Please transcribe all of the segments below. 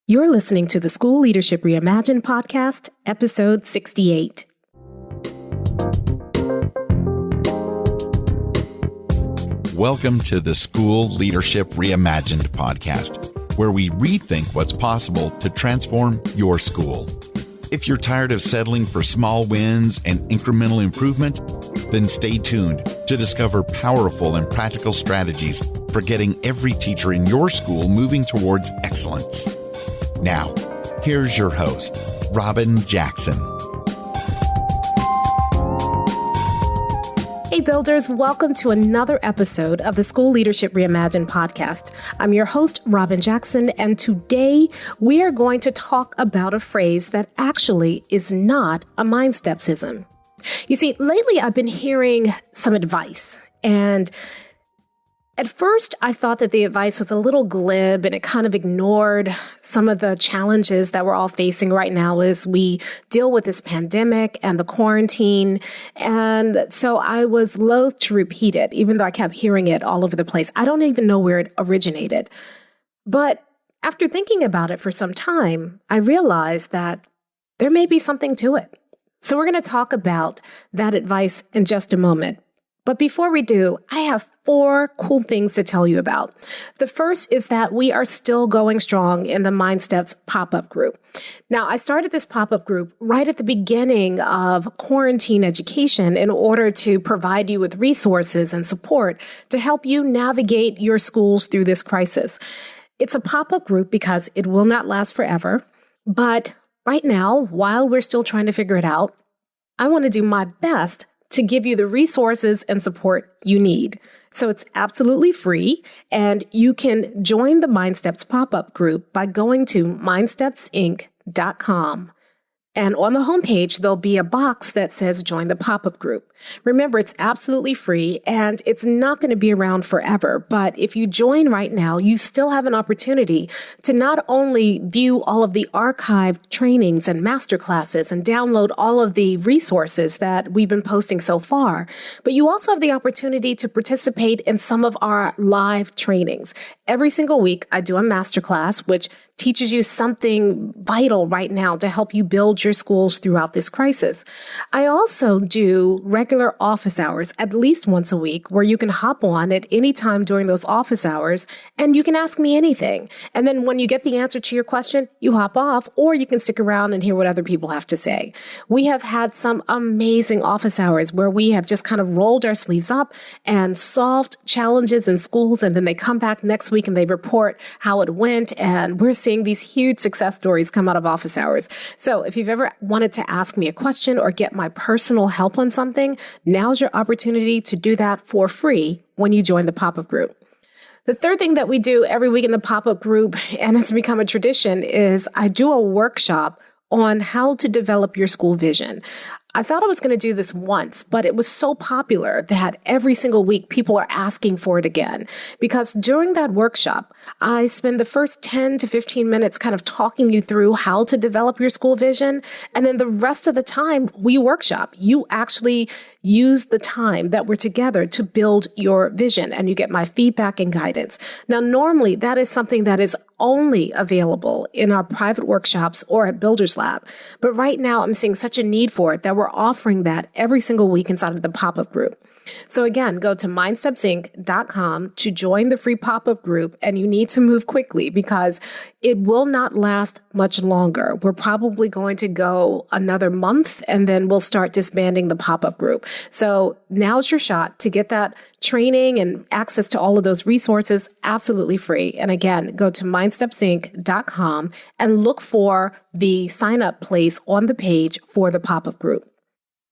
You're listening to the School Leadership Reimagined podcast, episode 68. Welcome to the School Leadership Reimagined podcast, where we rethink what's possible to transform your school. If you're tired of settling for small wins and incremental improvement, then stay tuned to discover powerful and practical strategies for getting every teacher in your school moving towards excellence. Now, here's your host, Robyn Jackson. Hey builders, welcome to another episode of the School Leadership Reimagined podcast. I'm your host, Robyn Jackson, and today we are going to talk about a phrase that actually is not a mindstepsism. You see, lately I've been hearing some advice, and at first, I thought that the advice was a little glib and it kind of ignored some of the challenges that we're all facing right now as we deal with this pandemic and the quarantine. And so I was loath to repeat it, even though I kept hearing it all over the place. I don't even know where it originated. But after thinking about it for some time, I realized that there may be something to it. So we're going to talk about that advice in just a moment. But before we do, I have 4 cool things to tell you about. The first is that we are still going strong in the MindSteps pop-up group. Now, I started this pop-up group right at the beginning of quarantine education in order to provide you with resources and support to help you navigate your schools through this crisis. It's a pop-up group because it will not last forever. But right now, while we're still trying to figure it out, I want to do my best to give you the resources and support you need. So it's absolutely free, and you can join the MindSteps pop-up group by going to mindstepsinc.com. And on the homepage, there'll be a box that says join the pop-up group. Remember, it's absolutely free and it's not going to be around forever. But if you join right now, you still have an opportunity to not only view all of the archived trainings and masterclasses and download all of the resources that we've been posting so far, but you also have the opportunity to participate in some of our live trainings. Every single week, I do a masterclass, which teaches you something vital right now to help you build your schools throughout this crisis. I also do regular office hours at least once a week where you can hop on at any time during those office hours and you can ask me anything. And then when you get the answer to your question, you hop off, or you can stick around and hear what other people have to say. We have had some amazing office hours where we have just kind of rolled our sleeves up and solved challenges in schools, and then they come back next week and they report how it went, and we're seeing these huge success stories come out of office hours. So if you've ever wanted to ask me a question or get my personal help on something, now's your opportunity to do that for free when you join the pop-up group. The third thing that we do every week in the pop-up group, and it's become a tradition, is I do a workshop on how to develop your school vision. I thought I was going to do this once, but it was so popular that every single week people are asking for it again. Because during that workshop, I spend the first 10 to 15 minutes kind of talking you through how to develop your school vision. And then the rest of the time we workshop. You actually use the time that we're together to build your vision, and you get my feedback and guidance. Now, normally that is something that is only available in our private workshops or at Builders Lab. But right now I'm seeing such a need for it that we're offering that every single week inside of the pop-up group. So again, go to mindstepsinc.com to join the free pop-up group, and you need to move quickly because it will not last much longer. We're probably going to go another month, and then we'll start disbanding the pop-up group. So now's your shot to get that training and access to all of those resources absolutely free. And again, go to mindstepsinc.com and look for the sign-up place on the page for the pop-up group.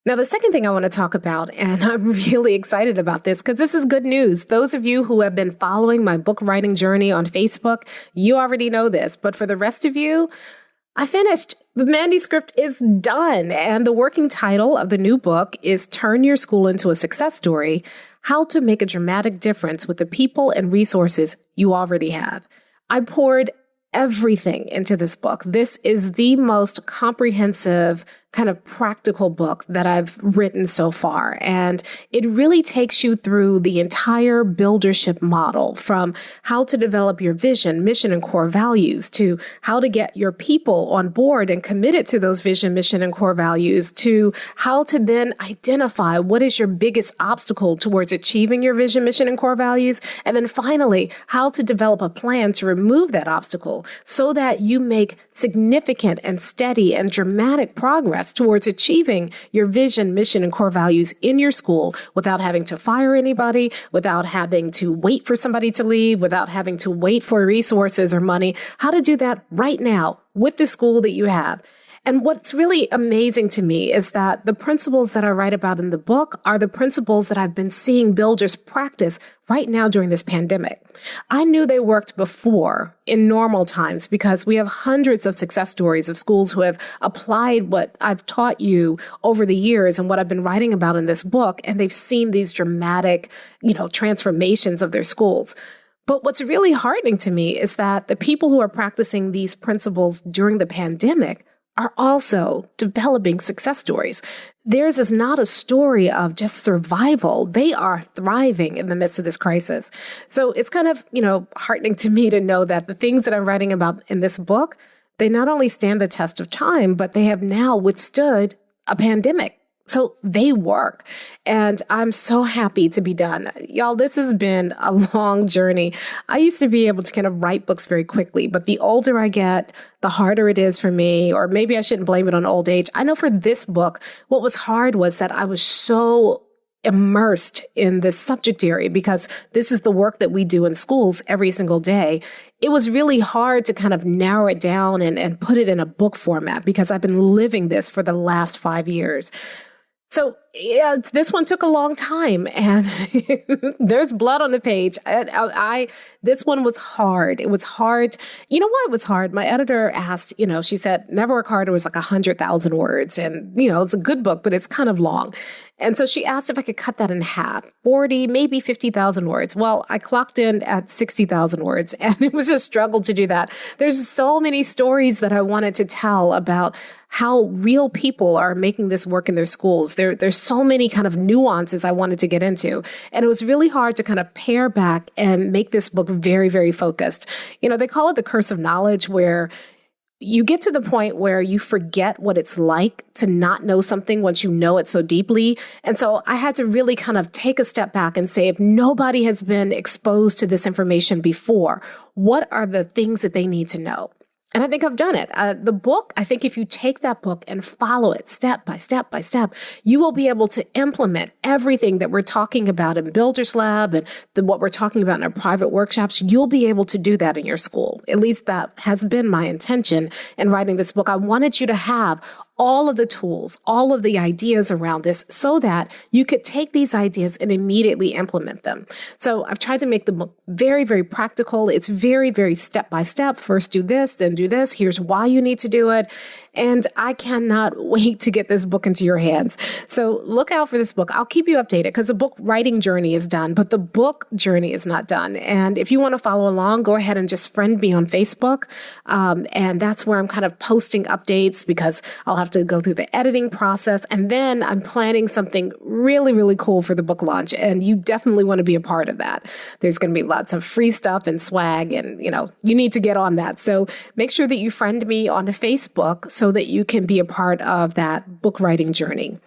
Now, the second thing I want to talk about, and I'm really excited about this because this is good news. Those of you who have been following my book writing journey on Facebook, you already know this. But for the rest of you, I finished. The manuscript is done. And the working title of the new book is Turn Your School into a Success Story: How to Make a Dramatic Difference with the People and Resources You Already Have. I poured everything into this book. This is the most comprehensive kind of practical book that I've written so far. And it really takes you through the entire buildership model, from how to develop your vision, mission, and core values, to how to get your people on board and committed to those vision, mission, and core values, to how to then identify what is your biggest obstacle towards achieving your vision, mission, and core values. And then finally, how to develop a plan to remove that obstacle so that you make significant and steady and dramatic progress towards achieving your vision, mission, and core values in your school without having to fire anybody, without having to wait for somebody to leave, without having to wait for resources or money. How to do that right now with the school that you have. And what's really amazing to me is that the principles that I write about in the book are the principles that I've been seeing builders practice right now during this pandemic. I knew they worked before in normal times because we have hundreds of success stories of schools who have applied what I've taught you over the years and what I've been writing about in this book, and they've seen these dramatic, transformations of their schools. But what's really heartening to me is that the people who are practicing these principles during the pandemic are also developing success stories. Theirs is not a story of just survival. They are thriving in the midst of this crisis. So it's kind of, heartening to me to know that the things that I'm writing about in this book, they not only stand the test of time, but they have now withstood a pandemic. So they work. And I'm so happy to be done. Y'all, this has been a long journey. I used to be able to kind of write books very quickly, but the older I get, the harder it is for me, or maybe I shouldn't blame it on old age. I know for this book, what was hard was that I was so immersed in this subject area because this is the work that we do in schools every single day. It was really hard to kind of narrow it down and put it in a book format because I've been living this for the last 5 years. So yeah, this one took a long time, and there's blood on the page. This one was hard. It was hard. You know why it was hard? My editor asked, she said, Never Work Harder was like 100,000 words. And, it's a good book, but it's kind of long. And so she asked if I could cut that in half, 40, maybe 50,000 words. Well, I clocked in at 60,000 words, and it was a struggle to do that. There's so many stories that I wanted to tell about how real people are making this work in their schools. There's so many kind of nuances I wanted to get into. And it was really hard to kind of pare back and make this book very, very focused. They call it the curse of knowledge, where you get to the point where you forget what it's like to not know something once you know it so deeply. And so I had to really kind of take a step back and say, if nobody has been exposed to this information before, what are the things that they need to know? And I think I've done it. The book, I think if you take that book and follow it step by step by step, you will be able to implement everything that we're talking about in Builders Lab and what we're talking about in our private workshops. You'll be able to do that in your school. At least that has been my intention in writing this book. I wanted you to have all of the tools, all of the ideas around this so that you could take these ideas and immediately implement them. So I've tried to make the book very, very practical. It's very, very step by step. First do this, then do this. Here's why you need to do it. And I cannot wait to get this book into your hands. So look out for this book. I'll keep you updated because the book writing journey is done, but the book journey is not done. And if you want to follow along, go ahead and just friend me on Facebook. And that's where I'm kind of posting updates because I'll have to go through the editing process. And then I'm planning something really, really cool for the book launch. And you definitely want to be a part of that. There's going to be lots of free stuff and swag and, you need to get on that. So make sure that you friend me on Facebook so that you can be a part of that book writing journey.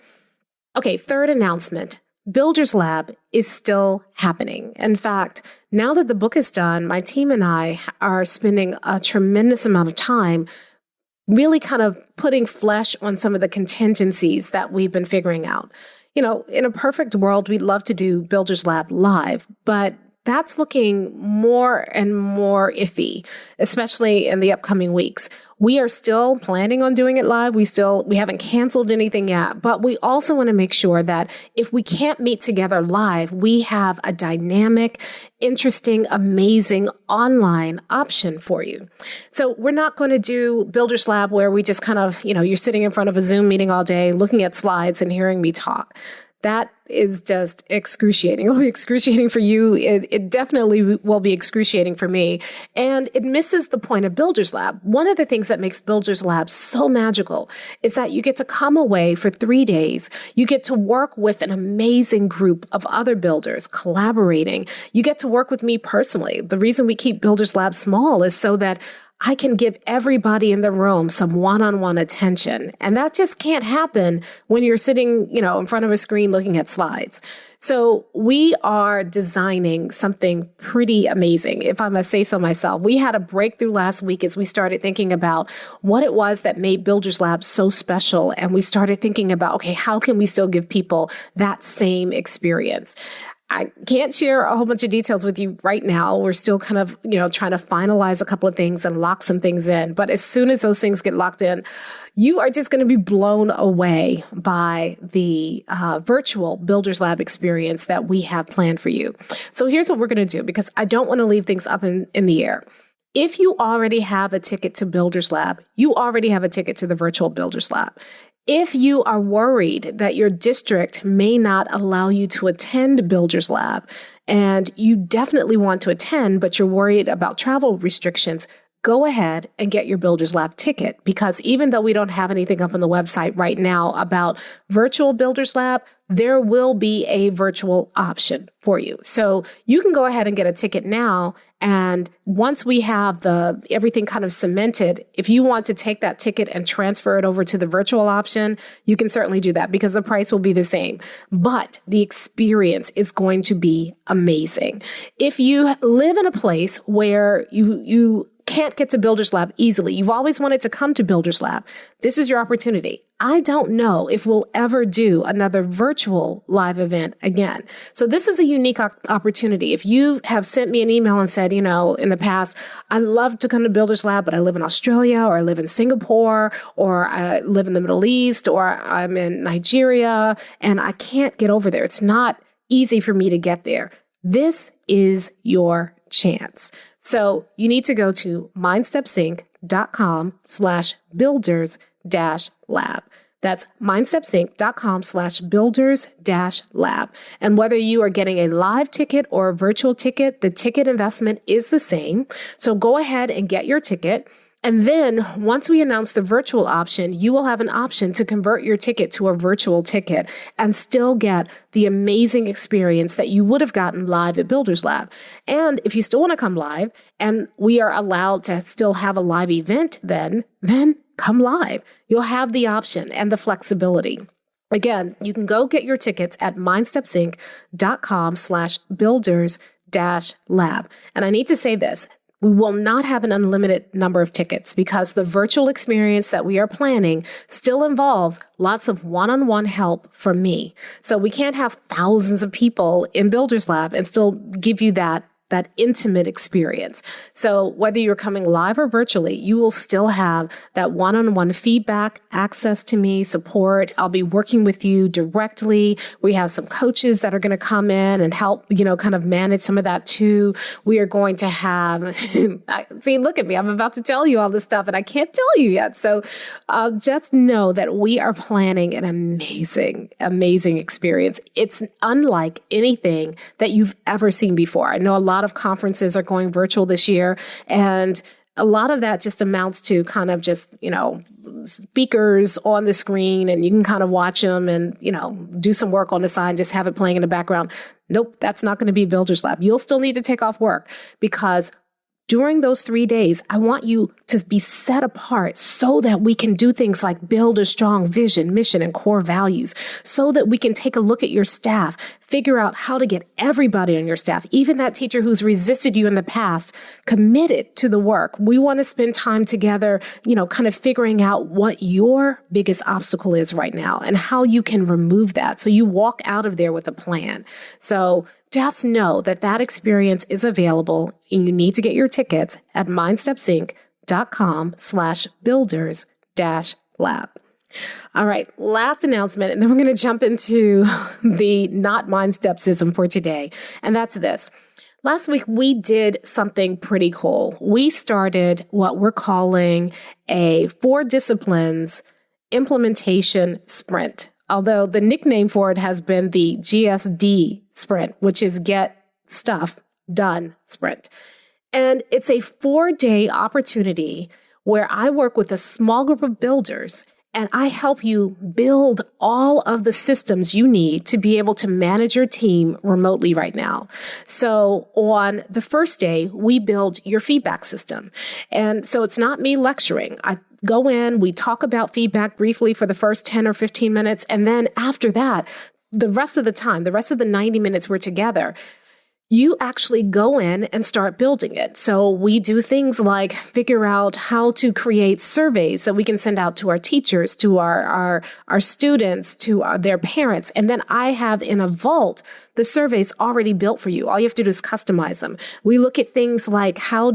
Okay, third announcement. Builders Lab is still happening. In fact, now that the book is done, my team and I are spending a tremendous amount of time really kind of putting flesh on some of the contingencies that we've been figuring out. In a perfect world, we'd love to do Builders Lab live, but that's looking more and more iffy, especially in the upcoming weeks. We are still planning on doing it live. We haven't canceled anything yet, but we also want to make sure that if we can't meet together live, we have a dynamic, interesting, amazing online option for you. So we're not going to do Builders Lab where we just kind of, you're sitting in front of a Zoom meeting all day, looking at slides and hearing me talk. that is just excruciating. It'll be excruciating for you. It definitely will be excruciating for me. And it misses the point of Builders Lab. One of the things that makes Builders Lab so magical is that you get to come away for 3 days. You get to work with an amazing group of other builders collaborating. You get to work with me personally. The reason we keep Builders Lab small is so that I can give everybody in the room some one-on-one attention. And that just can't happen when you're sitting, in front of a screen looking at slides. So we are designing something pretty amazing, if I must say so myself. We had a breakthrough last week as we started thinking about what it was that made Builders Lab so special. And we started thinking about, okay, how can we still give people that same experience? I can't share a whole bunch of details with you right now. We're still kind of, trying to finalize a couple of things and lock some things in. But as soon as those things get locked in, you are just going to be blown away by the virtual Builders Lab experience that we have planned for you. So here's what we're going to do, because I don't want to leave things up in the air. If you already have a ticket to Builders Lab, you already have a ticket to the virtual Builders Lab. If you are worried that your district may not allow you to attend Builders Lab, and you definitely want to attend, but you're worried about travel restrictions, go ahead and get your Builders Lab ticket, because even though we don't have anything up on the website right now about virtual Builders Lab, there will be a virtual option for you. So you can go ahead and get a ticket now. And once we have everything kind of cemented, if you want to take that ticket and transfer it over to the virtual option, you can certainly do that, because the price will be the same. But the experience is going to be amazing. If you live in a place where you can't get to Builders Lab easily, you've always wanted to come to Builders Lab, this is your opportunity. I don't know if we'll ever do another virtual live event again. So this is a unique opportunity. If you have sent me an email and said, in the past, I'd love to come to Builders Lab, but I live in Australia, or I live in Singapore, or I live in the Middle East, or I'm in Nigeria, and I can't get over there. It's not easy for me to get there. This is your chance. So you need to go to mindstepsinc.com/builders-lab. That's mindstepsinc.com/builders-lab. And whether you are getting a live ticket or a virtual ticket, the ticket investment is the same. So go ahead and get your ticket. And then once we announce the virtual option, you will have an option to convert your ticket to a virtual ticket and still get the amazing experience that you would have gotten live at Builders Lab. And if you still want to come live, and we are allowed to still have a live event, then come live. You'll have the option and the flexibility. Again, you can go get your tickets at mindstepsinc.com/builders-lab. And I need to say this. We will not have an unlimited number of tickets, because the virtual experience that we are planning still involves lots of one-on-one help from me. So we can't have thousands of people in Builders Lab and still give you that intimate experience. So whether you're coming live or virtually, you will still have that one-on-one feedback, access to me, support. I'll be working with you directly. We have some coaches that are going to come in and help, kind of manage some of that too. We are going to have, see, look at me. I'm about to tell you all this stuff and I can't tell you yet. So just know that we are planning an amazing, amazing experience. It's unlike anything that you've ever seen before. I know a lot of conferences are going virtual this year, and a lot of that just amounts to kind of just, speakers on the screen, and you can kind of watch them and, do some work on the side and just have it playing in the background. Nope, that's not going to be Builders Lab. You'll still need to take off work, because during those 3 days, I want you to be set apart so that we can do things like build a strong vision, mission, and core values, so that we can take a look at your staff, figure out how to get everybody on your staff, even that teacher who's resisted you in the past, committed to the work. We want to spend time together, kind of figuring out what your biggest obstacle is right now and how you can remove that, so you walk out of there with a plan. So just know that experience is available, and you need to get your tickets at mindstepsinc.com/builders-lab. All right, last announcement, and then we're going to jump into the not mindstepsism for today. And that's this. Last week, we did something pretty cool. We started what we're calling a 4 disciplines implementation sprint although the nickname for it has been the Gsd Sprint, which is Get Stuff Done Sprint. And it's a 4-day opportunity where I work with a small group of builders and I help you build all of the systems you need to be able to manage your team remotely right now. So on the first day, we build your feedback system. And so it's not me lecturing. I go in, we talk about feedback briefly for the first 10 or 15 minutes. And then after that, the rest of the time, the rest of the 90 minutes we're together, you actually go in and start building it. So we do things like figure out how to create surveys that we can send out to our teachers, to our students, to their parents. And then I have in a vault the surveys already built for you. All you have to do is customize them. We look at things like what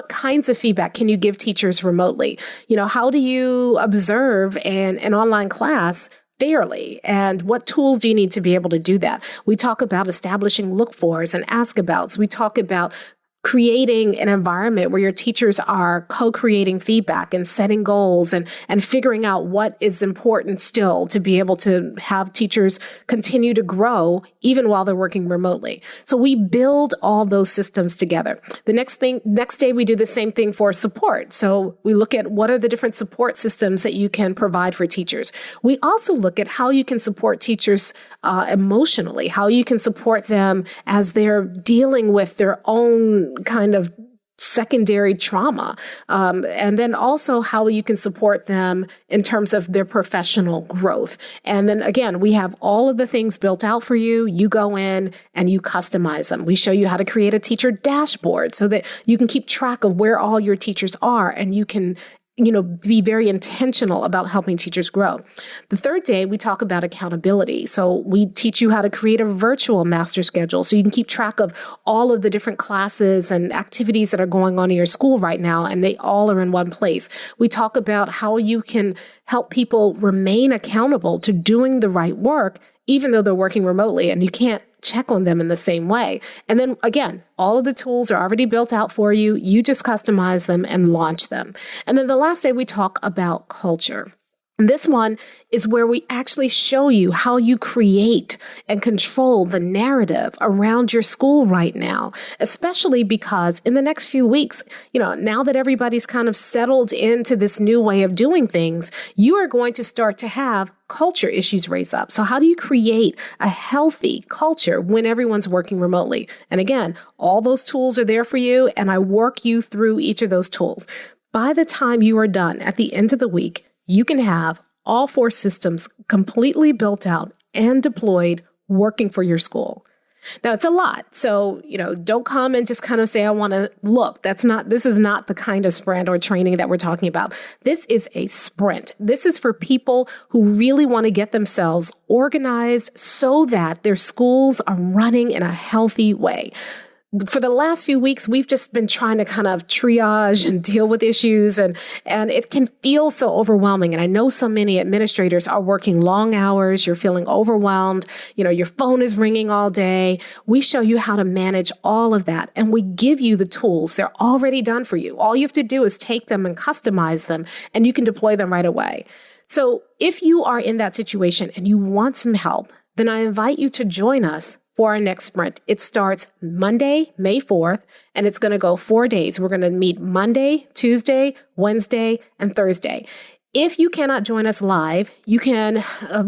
kinds of feedback can you give teachers remotely? How do you observe an online class fairly? And what tools do you need to be able to do that? We talk about establishing look-fors and ask-abouts. We talk about creating an environment where your teachers are co-creating feedback and setting goals and figuring out what is important still to be able to have teachers continue to grow even while they're working remotely. So we build all those systems together. The next day we do the same thing for support. So we look at what are the different support systems that you can provide for teachers. We also look at how you can support teachers emotionally, how you can support them as they're dealing with their own kind of secondary trauma. And then also how you can support them in terms of their professional growth. And then again, we have all of the things built out for you. You go in and you customize them. We show you how to create a teacher dashboard so that you can keep track of where all your teachers are and you can be very intentional about helping teachers grow. The third day, we talk about accountability. So we teach you how to create a virtual master schedule so you can keep track of all of the different classes and activities that are going on in your school right now, and they all are in one place. We talk about how you can help people remain accountable to doing the right work, even though they're working remotely and you can't check on them in the same way. And then again, all of the tools are already built out for you. You just customize them and launch them. And then the last day we talk about culture. And this one is where we actually show you how you create and control the narrative around your school right now, especially because in the next few weeks, now that everybody's kind of settled into this new way of doing things, you are going to start to have culture issues raise up. So how do you create a healthy culture when everyone's working remotely? And again, all those tools are there for you, and I work you through each of those tools. By the time you are done at the end of the week, you can have all 4 systems completely built out and deployed working for your school. Now, it's a lot. So, don't come and just kind of say, I want to look. This is not the kind of sprint or training that we're talking about. This is a sprint. This is for people who really want to get themselves organized so that their schools are running in a healthy way. For the last few weeks, we've just been trying to kind of triage and deal with issues, and it can feel so overwhelming. And I know so many administrators are working long hours. You're feeling overwhelmed. Your phone is ringing all day. We show you how to manage all of that, and we give you the tools. They're already done for you. All you have to do is take them and customize them, and you can deploy them right away. So if you are in that situation and you want some help, then I invite you to join us for our next sprint. It starts Monday, May 4th, and it's going to go 4 days. We're going to meet Monday, Tuesday, Wednesday, and Thursday. If you cannot join us live, you can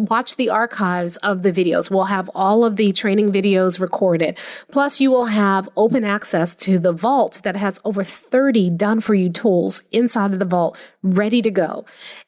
watch the archives of the videos. We'll have all of the training videos recorded. Plus, you will have open access to the vault that has over 30 done-for-you tools inside of the vault ready to go.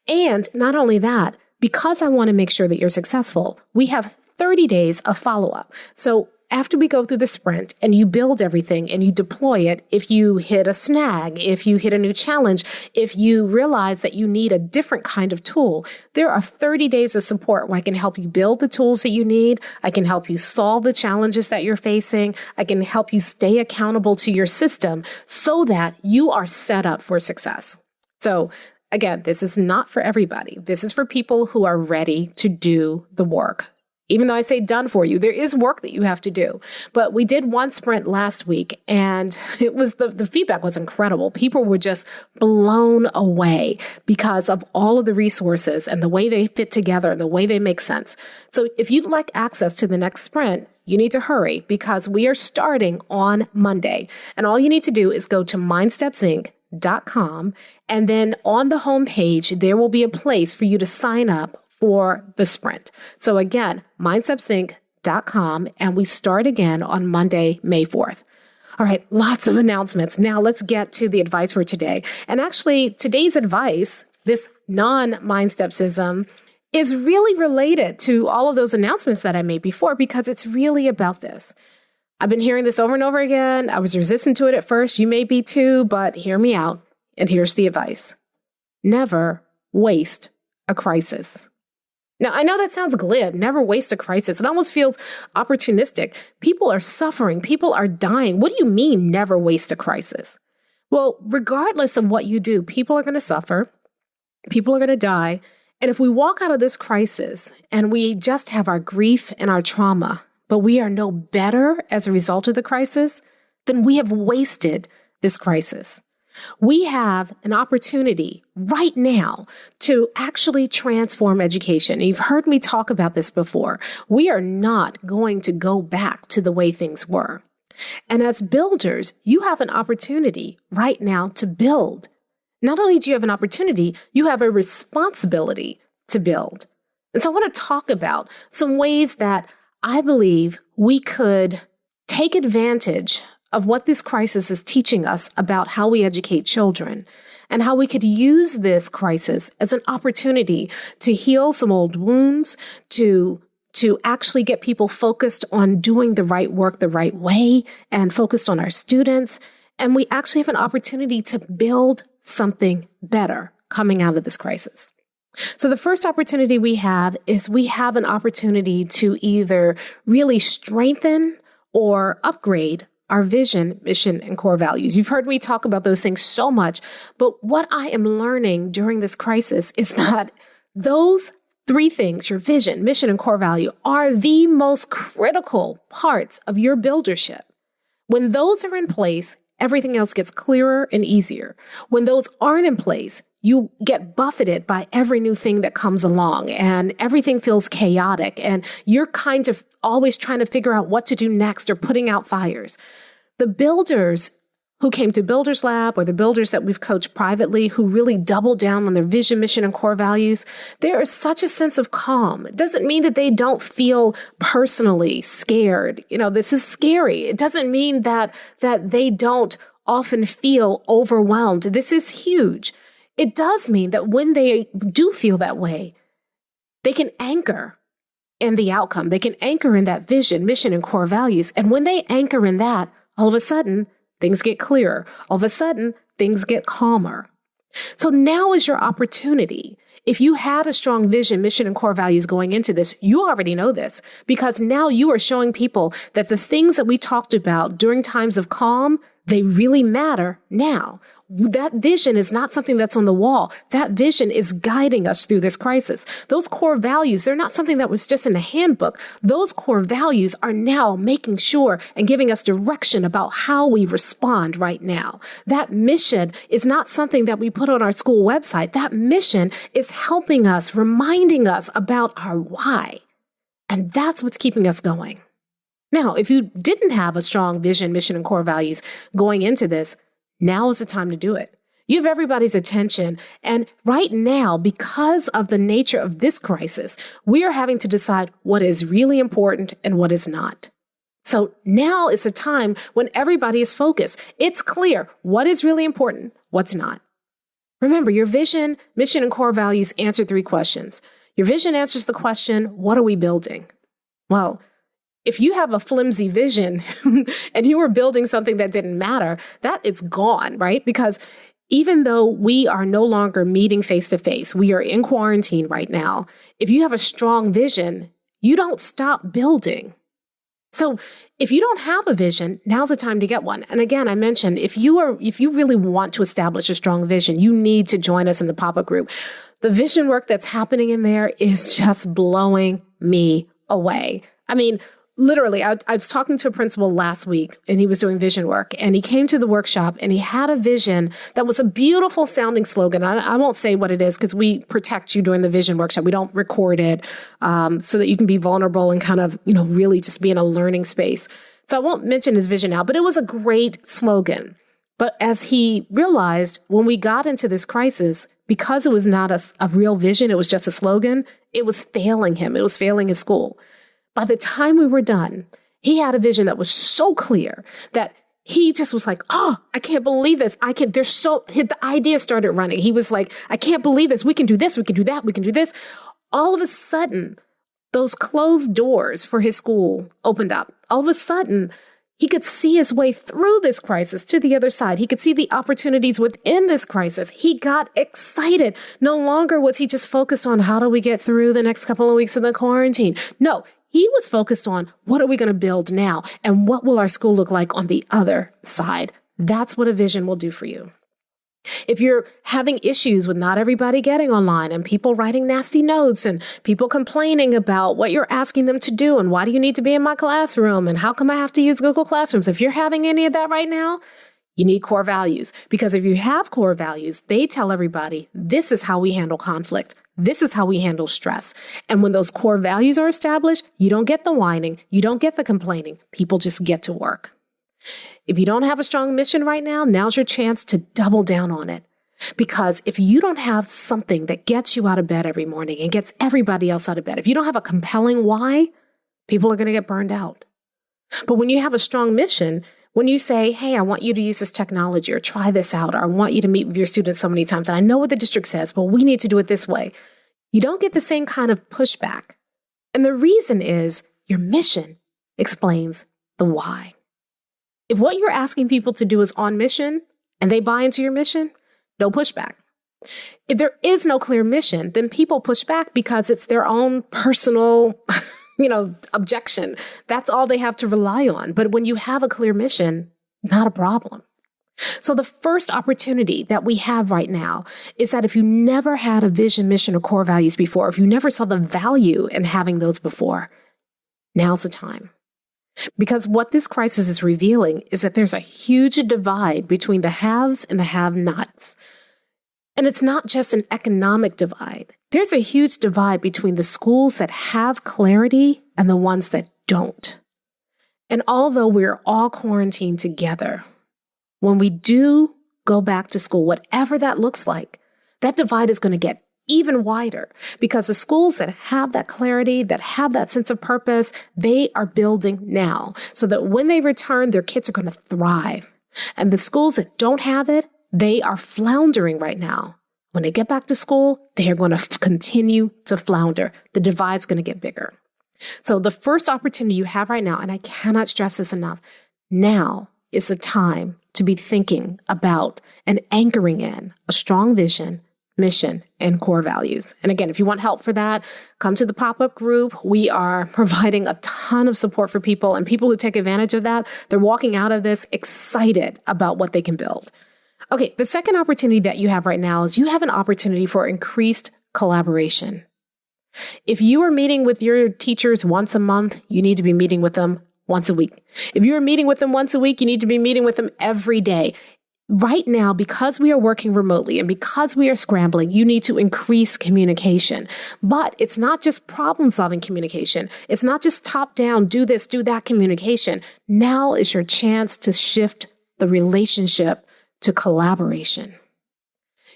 And not only that, because I want to make sure that you're successful, we have 30 days of follow-up. So after we go through the sprint and you build everything and you deploy it, if you hit a snag, if you hit a new challenge, if you realize that you need a different kind of tool, there are 30 days of support where I can help you build the tools that you need. I can help you solve the challenges that you're facing. I can help you stay accountable to your system so that you are set up for success. So again, this is not for everybody. This is for people who are ready to do the work. Even though I say done for you, there is work that you have to do. But we did one sprint last week, and it was the feedback was incredible. People were just blown away because of all of the resources and the way they fit together and the way they make sense. So if you'd like access to the next sprint, you need to hurry because we are starting on Monday. And all you need to do is go to mindstepsinc.com, and then on the homepage, there will be a place for you to sign up for the sprint. So again, mindstepsinc.com, and we start again on Monday, May 4th. All right, lots of announcements. Now let's get to the advice for today. And actually, today's advice, this non-mindstepsism, is really related to all of those announcements that I made before because it's really about this. I've been hearing this over and over again. I was resistant to it at first. You may be too, but hear me out. And here's the advice. Never waste a crisis. Now, I know that sounds glib, never waste a crisis. It almost feels opportunistic. People are suffering. People are dying. What do you mean, never waste a crisis? Well, regardless of what you do, people are going to suffer. People are going to die. And if we walk out of this crisis and we just have our grief and our trauma, but we are no better as a result of the crisis, then we have wasted this crisis. We have an opportunity right now to actually transform education. You've heard me talk about this before. We are not going to go back to the way things were. And as builders, you have an opportunity right now to build. Not only do you have an opportunity, you have a responsibility to build. And so I want to talk about some ways that I believe we could take advantage of what this crisis is teaching us about how we educate children and how we could use this crisis as an opportunity to heal some old wounds, to actually get people focused on doing the right work the right way and focused on our students. And we actually have an opportunity to build something better coming out of this crisis. So the first opportunity we have is we have an opportunity to either really strengthen or upgrade our vision, mission, and core values. You've heard me talk about those things so much, but what I am learning during this crisis is that those three things, your vision, mission, and core value, are the most critical parts of your buildership. When those are in place, everything else gets clearer and easier. When those aren't in place, you get buffeted by every new thing that comes along and everything feels chaotic and you're kind of always trying to figure out what to do next or putting out fires. The builders who came to Builders Lab or the builders that we've coached privately who really double down on their vision, mission, and core values, there is such a sense of calm. It doesn't mean that they don't feel personally scared. This is scary. It doesn't mean that they don't often feel overwhelmed. This is huge. It does mean that when they do feel that way, they can anchor in the outcome. They can anchor in that vision, mission, and core values. And when they anchor in that, all of a sudden, things get clearer. All of a sudden, things get calmer. So now is your opportunity. If you had a strong vision, mission, and core values going into this, you already know this because now you are showing people that the things that we talked about during times of calm, they really matter now. That vision is not something that's on the wall. That vision is guiding us through this crisis. Those core values, they're not something that was just in the handbook. Those core values are now making sure and giving us direction about how we respond right now. That mission is not something that we put on our school website. That mission is helping us, reminding us about our why. And that's what's keeping us going. Now, if you didn't have a strong vision, mission, and core values going into this, now is the time to do it. You have everybody's attention. And right now, because of the nature of this crisis, we are having to decide what is really important and what is not. So now is a time when everybody is focused. It's clear what is really important, what's not. Remember, your vision, mission, and core values answer three questions. Your vision answers the question, what are we building? Well, if you have a flimsy vision and you were building something that didn't matter, that it's gone, right? Because even though we are no longer meeting face to face, we are in quarantine right now. If you have a strong vision, you don't stop building. So if you don't have a vision, now's the time to get one. And again, I mentioned, if you really want to establish a strong vision, you need to join us in the pop-up group. The vision work that's happening in there is just blowing me away. I mean, literally, I was talking to a principal last week and he was doing vision work and he came to the workshop and he had a vision that was a beautiful sounding slogan. I won't say what it is because we protect you during the vision workshop. We don't record it so that you can be vulnerable and kind of, really just be in a learning space. So I won't mention his vision now, but it was a great slogan. But as he realized when we got into this crisis, because it was not a real vision, it was just a slogan, it was failing him. It was failing his school. By the time we were done, he had a vision that was so clear that he just was like, oh, I can't believe this. The idea started running. He was like, I can't believe this. We can do this. We can do that. We can do this. All of a sudden, those closed doors for his school opened up. All of a sudden, he could see his way through this crisis to the other side. He could see the opportunities within this crisis. He got excited. No longer was he just focused on how do we get through the next couple of weeks of the quarantine. No, he was focused on what are we going to build now and what will our school look like on the other side. That's what a vision will do for you. If you're having issues with not everybody getting online and people writing nasty notes and people complaining about what you're asking them to do and why do you need to be in my classroom and how come I have to use Google Classrooms? If you're having any of that right now, you need core values, because if you have core values, they tell everybody this is how we handle conflict. This is how we handle stress. And when those core values are established, you don't get the whining, you don't get the complaining. People just get to work. If you don't have a strong mission right now, now's your chance to double down on it. Because if you don't have something that gets you out of bed every morning and gets everybody else out of bed, if you don't have a compelling why, people are going to get burned out. But when you have a strong mission, when you say, hey, I want you to use this technology or try this out, or I want you to meet with your students so many times, and I know what the district says, but we need to do it this way, you don't get the same kind of pushback. And the reason is your mission explains the why. If what you're asking people to do is on mission and they buy into your mission, no pushback. If there is no clear mission, then people push back because it's their own personal objection. That's all they have to rely on. But when you have a clear mission, not a problem. So the first opportunity that we have right now is that if you never had a vision, mission, or core values before, if you never saw the value in having those before, now's the time. Because what this crisis is revealing is that there's a huge divide between the haves and the have-nots. And it's not just an economic divide. There's a huge divide between the schools that have clarity and the ones that don't. And although we're all quarantined together, when we do go back to school, whatever that looks like, that divide is going to get even wider, because the schools that have that clarity, that have that sense of purpose, they are building now so that when they return, their kids are going to thrive. And the schools that don't have it, they are floundering right now. When they get back to school, they are going to continue to flounder. The divide's going to get bigger. So the first opportunity you have right now, and I cannot stress this enough, now is the time to be thinking about and anchoring in a strong vision, mission, and core values. And again, if you want help for that, come to the pop-up group. We are providing a ton of support for people, and people who take advantage of that, they're walking out of this excited about what they can build. Okay, the second opportunity that you have right now is you have an opportunity for increased collaboration. If you are meeting with your teachers once a month, you need to be meeting with them once a week. If you are meeting with them once a week, you need to be meeting with them every day. Right now, because we are working remotely and because we are scrambling, you need to increase communication. But it's not just problem-solving communication. It's not just top-down, do this, do that communication. Now is your chance to shift the relationship to collaboration.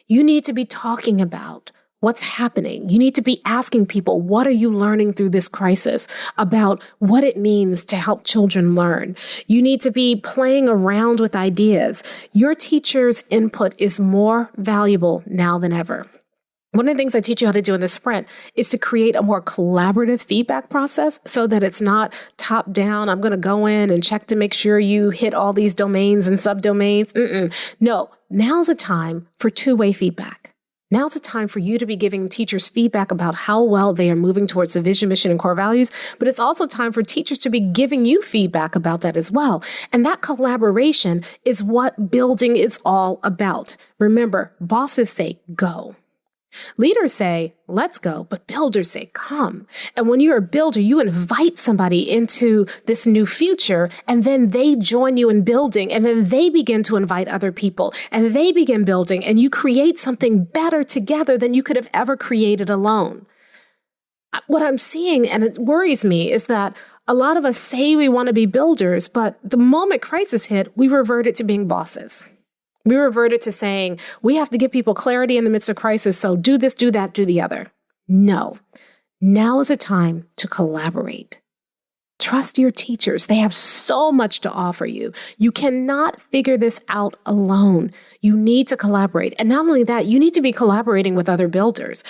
You need to be talking about what's happening. You need to be asking people, what are you learning through this crisis about what it means to help children learn? You need to be playing around with ideas. Your teacher's input is more valuable now than ever. One of the things I teach you how to do in the sprint is to create a more collaborative feedback process so that it's not top down. I'm going to go in and check to make sure you hit all these domains and subdomains. No, now's a time for two-way feedback. Now's the time for you to be giving teachers feedback about how well they are moving towards the vision, mission, and core values. But it's also time for teachers to be giving you feedback about that as well. And that collaboration is what building is all about. Remember, bosses say go. Leaders say, let's go, but builders say, come. And when you're a builder, you invite somebody into this new future, and then they join you in building, and then they begin to invite other people, and they begin building, and you create something better together than you could have ever created alone. What I'm seeing, and it worries me, is that a lot of us say we want to be builders, but the moment crisis hit, we reverted to being bosses. We reverted to saying, we have to give people clarity in the midst of crisis, so do this, do that, do the other. No. Now is a time to collaborate. Trust your teachers. They have so much to offer you. You cannot figure this out alone. You need to collaborate. And not only that, you need to be collaborating with other builders.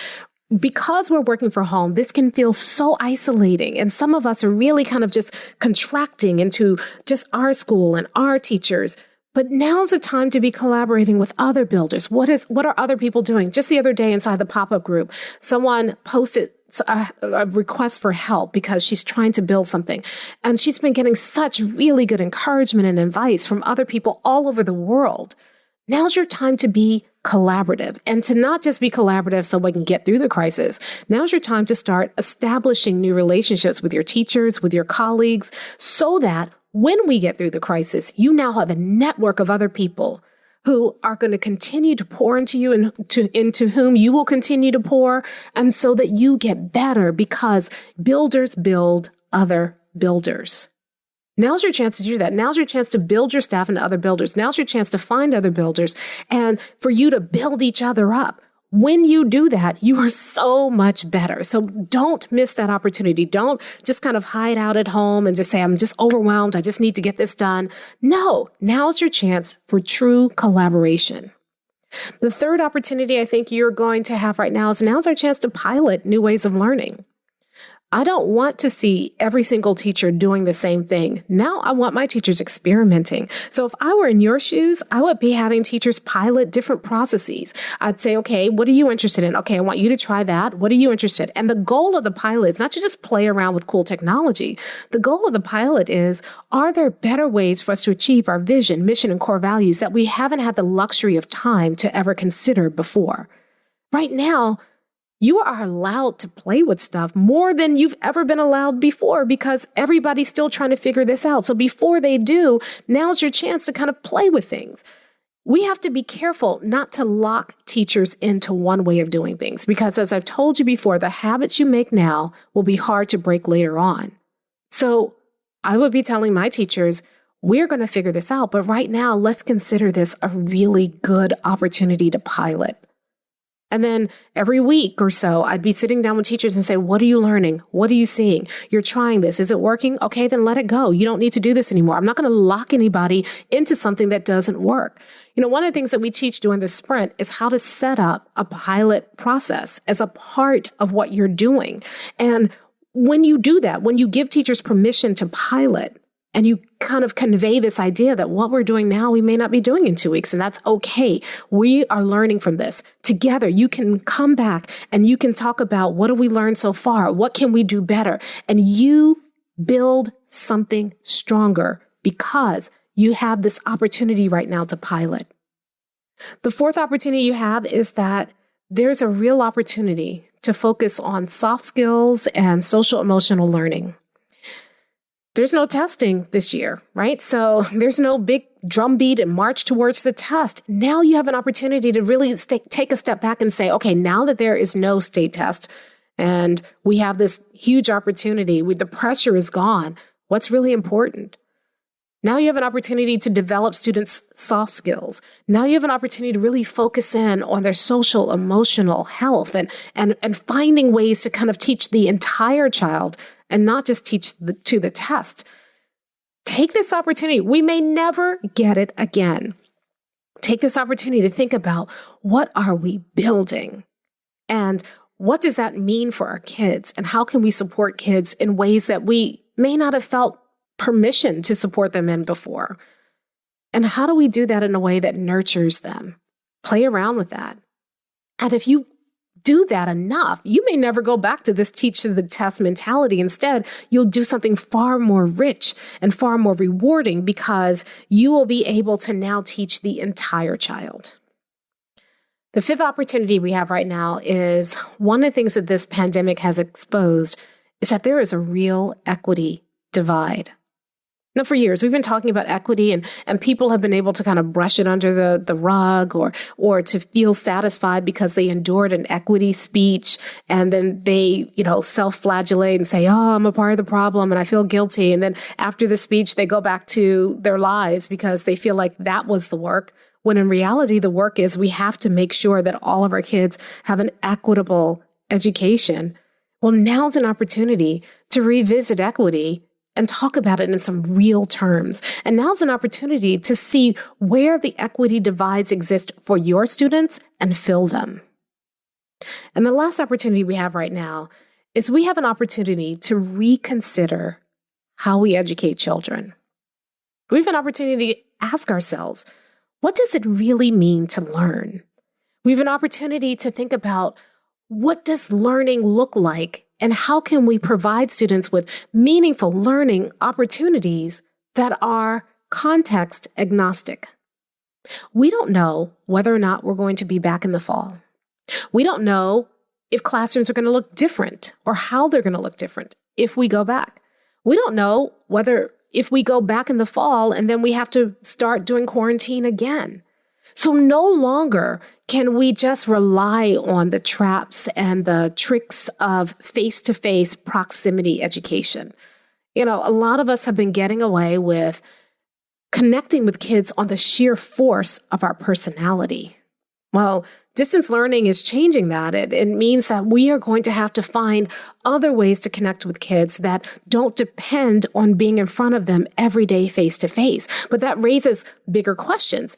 Because we're working from home, this can feel so isolating. And some of us are really kind of just contracting into just our school and our teachers. But now's the time to be collaborating with other builders. What are other people doing? Just the other day inside the pop-up group, someone posted a request for help because she's trying to build something. And she's been getting such really good encouragement and advice from other people all over the world. Now's your time to be collaborative, and to not just be collaborative so we can get through the crisis. Now's your time to start establishing new relationships with your teachers, with your colleagues, so that when we get through the crisis, you now have a network of other people who are going to continue to pour into you and into whom you will continue to pour, and so that you get better, because builders build other builders. Now's your chance to do that. Now's your chance to build your staff into other builders. Now's your chance to find other builders and for you to build each other up. When you do that, you are so much better. So don't miss that opportunity. Don't just kind of hide out at home and just say, I'm just overwhelmed. I just need to get this done. No, now's your chance for true collaboration. The third opportunity I think you're going to have right now is now's our chance to pilot new ways of learning. I don't want to see every single teacher doing the same thing. Now I want my teachers experimenting. So if I were in your shoes, I would be having teachers pilot different processes. I'd say, okay, what are you interested in? Okay, I want you to try that. What are you interested in? And the goal of the pilot is not to just play around with cool technology. The goal of the pilot is, are there better ways for us to achieve our vision, mission, and core values that we haven't had the luxury of time to ever consider before? Right now, you are allowed to play with stuff more than you've ever been allowed before, because everybody's still trying to figure this out. So before they do, now's your chance to kind of play with things. We have to be careful not to lock teachers into one way of doing things, because as I've told you before, the habits you make now will be hard to break later on. So I would be telling my teachers, we're going to figure this out. But right now, let's consider this a really good opportunity to pilot. And then every week or so, I'd be sitting down with teachers and say, what are you learning? What are you seeing? You're trying this. Is it working? Okay, then let it go. You don't need to do this anymore. I'm not going to lock anybody into something that doesn't work. You know, one of the things that we teach during the sprint is how to set up a pilot process as a part of what you're doing. And when you do that, when you give teachers permission to pilot, and you kind of convey this idea that what we're doing now, we may not be doing in 2 weeks, and that's okay. We are learning from this. Together, you can come back and you can talk about, what have we learned so far? What can we do better? And you build something stronger because you have this opportunity right now to pilot. The fourth opportunity you have is that there's a real opportunity to focus on soft skills and social emotional learning. There's no testing this year, right? So there's no big drumbeat and march towards the test. Now you have an opportunity to really take a step back and say, okay, now that there is no state test and we have this huge opportunity, the pressure is gone, what's really important? Now you have an opportunity to develop students' soft skills. Now you have an opportunity to really focus in on their social, emotional health and finding ways to kind of teach the entire child and not just teach to the test. Take this opportunity. We may never get it again. Take this opportunity to think about, what are we building? And what does that mean for our kids? And how can we support kids in ways that we may not have felt permission to support them in before? And how do we do that in a way that nurtures them? Play around with that. And if you do that enough, you may never go back to this teach to the test mentality. Instead, you'll do something far more rich and far more rewarding, because you will be able to now teach the entire child. The fifth opportunity we have right now is one of the things that this pandemic has exposed is that there is a real equity divide. Now, for years, we've been talking about equity and people have been able to kind of brush it under the rug or to feel satisfied because they endured an equity speech and then they, self-flagellate and say, oh, I'm a part of the problem and I feel guilty. And then after the speech, they go back to their lives because they feel like that was the work. When in reality, the work is we have to make sure that all of our kids have an equitable education. Well, now's an opportunity to revisit equity and talk about it in some real terms. And now's an opportunity to see where the equity divides exist for your students and fill them. And the last opportunity we have right now is we have an opportunity to reconsider how we educate children. We have an opportunity to ask ourselves, what does it really mean to learn? We have an opportunity to think about what does learning look like and how can we provide students with meaningful learning opportunities that are context agnostic. We don't know whether or not we're going to be back in the fall. We don't know if classrooms are going to look different or how they're going to look different if we go back. We don't know whether if we go back in the fall and then we have to start doing quarantine again. So no longer can we just rely on the traps and the tricks of face-to-face proximity education. A lot of us have been getting away with connecting with kids on the sheer force of our personality. Well, distance learning is changing that. It means that we are going to have to find other ways to connect with kids that don't depend on being in front of them every day face-to-face. But that raises bigger questions.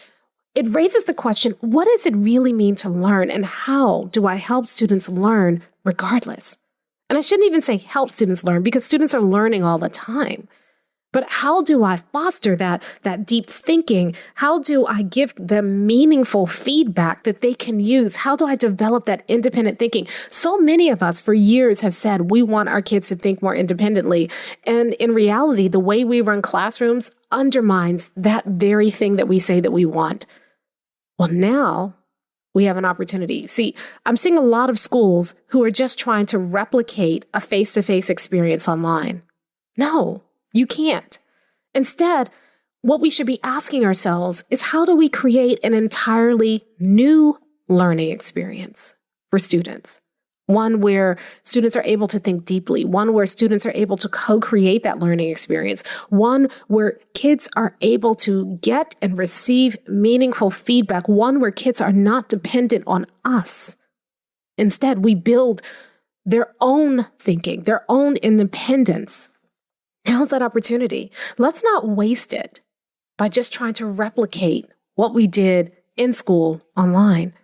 It raises the question, what does it really mean to learn and how do I help students learn regardless? And I shouldn't even say help students learn because students are learning all the time. But how do I foster that deep thinking? How do I give them meaningful feedback that they can use? How do I develop that independent thinking? So many of us for years have said we want our kids to think more independently. And in reality, the way we run classrooms undermines that very thing that we say that we want. Well, now we have an opportunity. See, I'm seeing a lot of schools who are just trying to replicate a face-to-face experience online. No, you can't. Instead, what we should be asking ourselves is how do we create an entirely new learning experience for students? One where students are able to think deeply, one where students are able to co-create that learning experience, one where kids are able to get and receive meaningful feedback, one where kids are not dependent on us. Instead, we build their own thinking, their own independence. Now's that opportunity. Let's not waste it by just trying to replicate what we did in school online.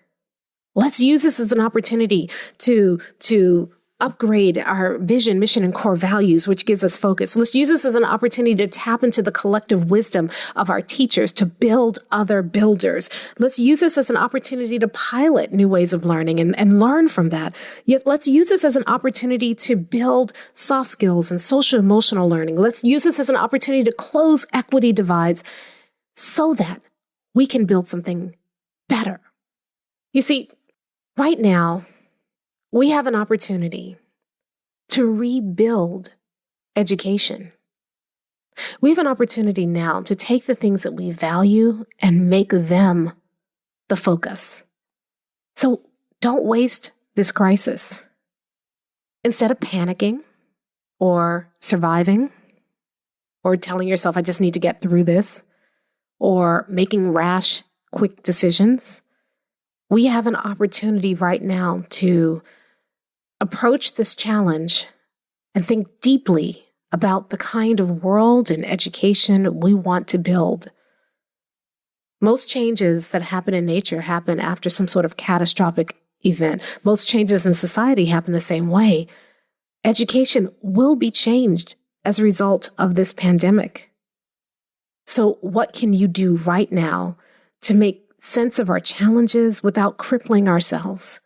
Let's use this as an opportunity to upgrade our vision, mission, and core values, which gives us focus. Let's use this as an opportunity to tap into the collective wisdom of our teachers to build other builders. Let's use this as an opportunity to pilot new ways of learning and learn from that. Yet let's use this as an opportunity to build soft skills and social emotional learning. Let's use this as an opportunity to close equity divides so that we can build something better. You see, right now, we have an opportunity to rebuild education. We have an opportunity now to take the things that we value and make them the focus. So don't waste this crisis. Instead of panicking or surviving or telling yourself, I just need to get through this, or making rash, quick decisions, we have an opportunity right now to approach this challenge and think deeply about the kind of world and education we want to build. Most changes that happen in nature happen after some sort of catastrophic event. Most changes in society happen the same way. Education will be changed as a result of this pandemic. So what can you do right now to make sense of our challenges without crippling ourselves?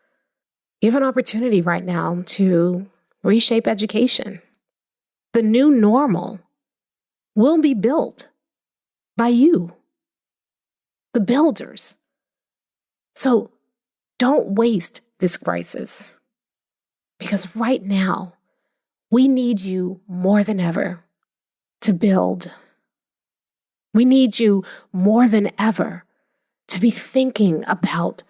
You have an opportunity right now to reshape education. The new normal will be built by you, the builders. So Don't waste this crisis. Because right now, we need you more than ever to build. We need you more than ever to be thinking about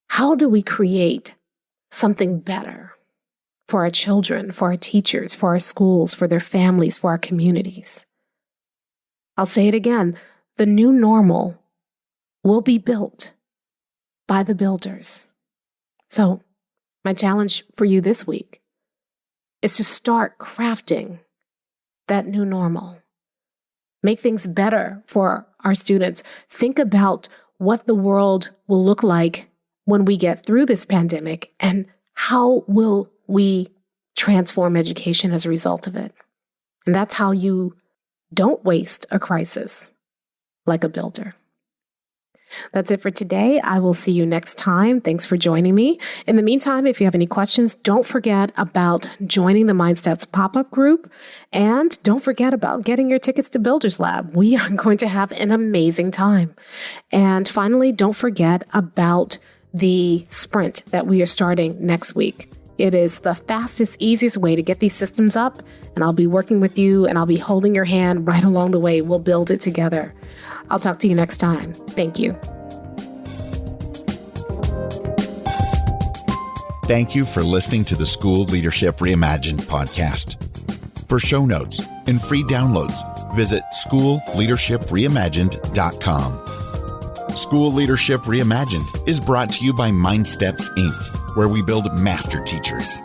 how do we create something better for our children, for our teachers, for our schools, for their families, for our communities. I'll say it again, the new normal will be built by the builders. So, my challenge for you this week is to start crafting that new normal. Make things better for our students. Think about what the world will look like when we get through this pandemic and how will we transform education as a result of it. And that's how you don't waste a crisis like a builder. That's it for today. I will see you next time. Thanks for joining me. In the meantime, if you have any questions, don't forget about joining the MindSteps pop-up group. And don't forget about getting your tickets to Builders Lab. We are going to have an amazing time. And finally, don't forget about the sprint that we are starting next week. It is the fastest, easiest way to get these systems up. And I'll be working with you and I'll be holding your hand right along the way. We'll build it together. I'll talk to you next time. Thank you. Thank you for listening to the School Leadership Reimagined podcast. For show notes and free downloads, visit schoolleadershipreimagined.com. School Leadership Reimagined is brought to you by MindSteps, Inc., where we build master teachers.